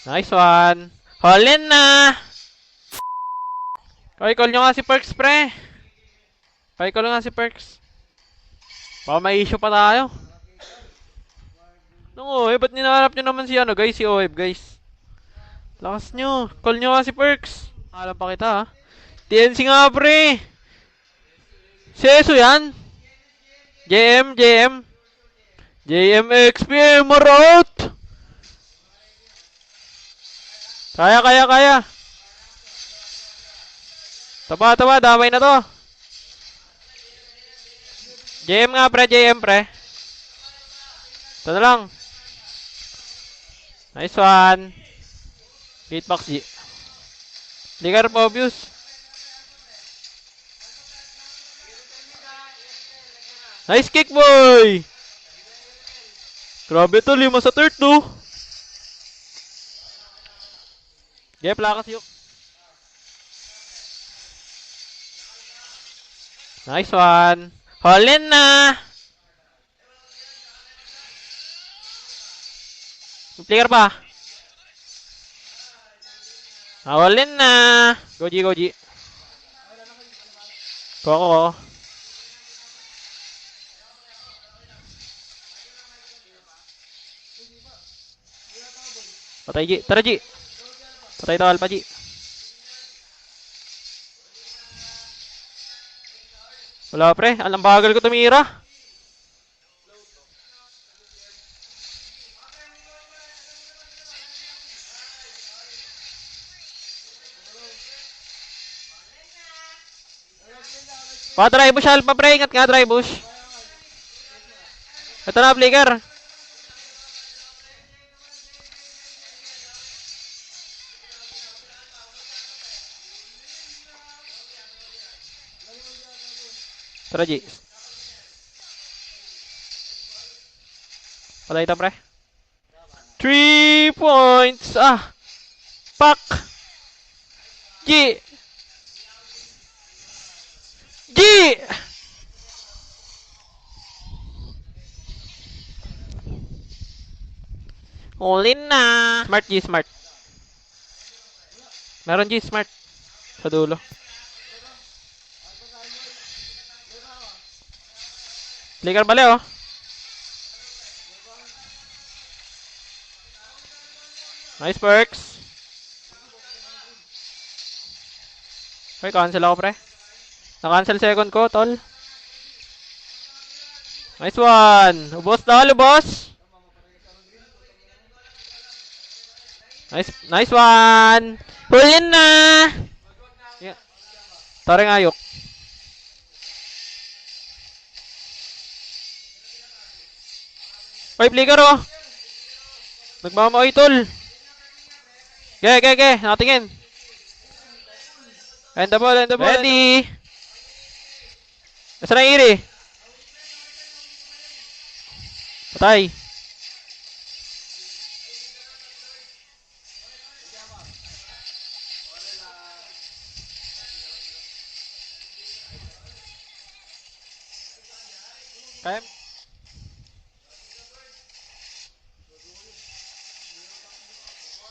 Nice one. All-in na! Call nyo nga si Perks, pre. Call nga si Perks. Baka may issue pa tayo. No, ba't ninahanap nyo naman si guys? Si OEB, guys. Lakas nyo. Call nyo nga si Perks. Alam pa kita, ha. TNC nga, pre. Seso yan. JM. JMXP, marot. Kaya. Taba, damay na to. JM nga, pre. Ito na lang. Nice one. Gatebox G. Ligar po, obvious. Nice kick, boy! Grabe to, 5 sa third, no? Okay, plakas yuk. Nice one. All-in na! Flicker pa. All-in na! Goji. Koko. Patay G. Tara G. Patay to Alpha G. Wala pre. Alam bagal ko tumira. Dry bush Alpha pre. Ingat nga dry bush. Ito na flicker. Tara G. Patay ito pre. 3 points. Pak. G. All-in na. Smart. Meron G smart. Sa dulo. Flicker bali oh. Nice Perks. Okay, cancel ako pre. Na-cancel second ko, tol. Nice one. Ubos tol, ubos. Nice one. All-in na. Yeah. Tareng ayok. Oy, flicker oh. Nagmamaoy tol. Ge. Nakatingin. End the ball. Ready. Nasa na iri? Patay. Kaya.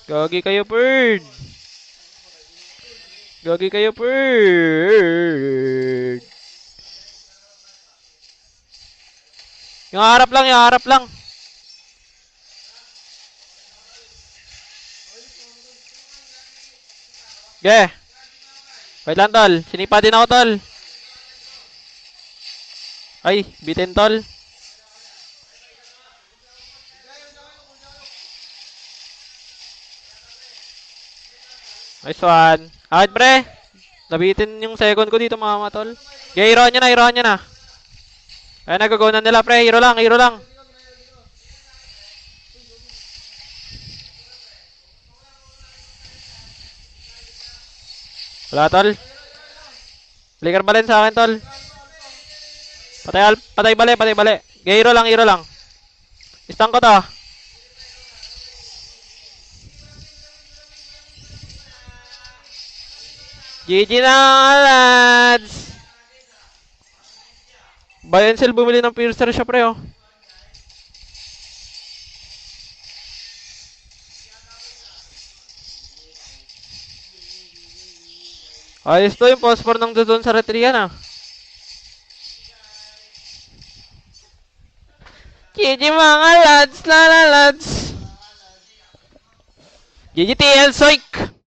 Gagi kayo, bird. Yung harap lang. Ge. Wait lang, tol. Sinipa din ako, tol. Ay, bitin, tol. Nice one. Ahit, pre. Nabitin yung second ko dito, mga tol. Okay, hero nyo na. Ayan, nag-go na nila, pre. Hero lang. Wala, tol. Flicker balen sa akin, tol. Patay bali. Okay, hero lang. Istang ko to. GG na, lads! Buy and sell, bumili ng piercer siya, pre, oh. Ayos to yung phosphor ng Dodon sa Retrian ah. GG mga lads, lala lads. GG TL Soik.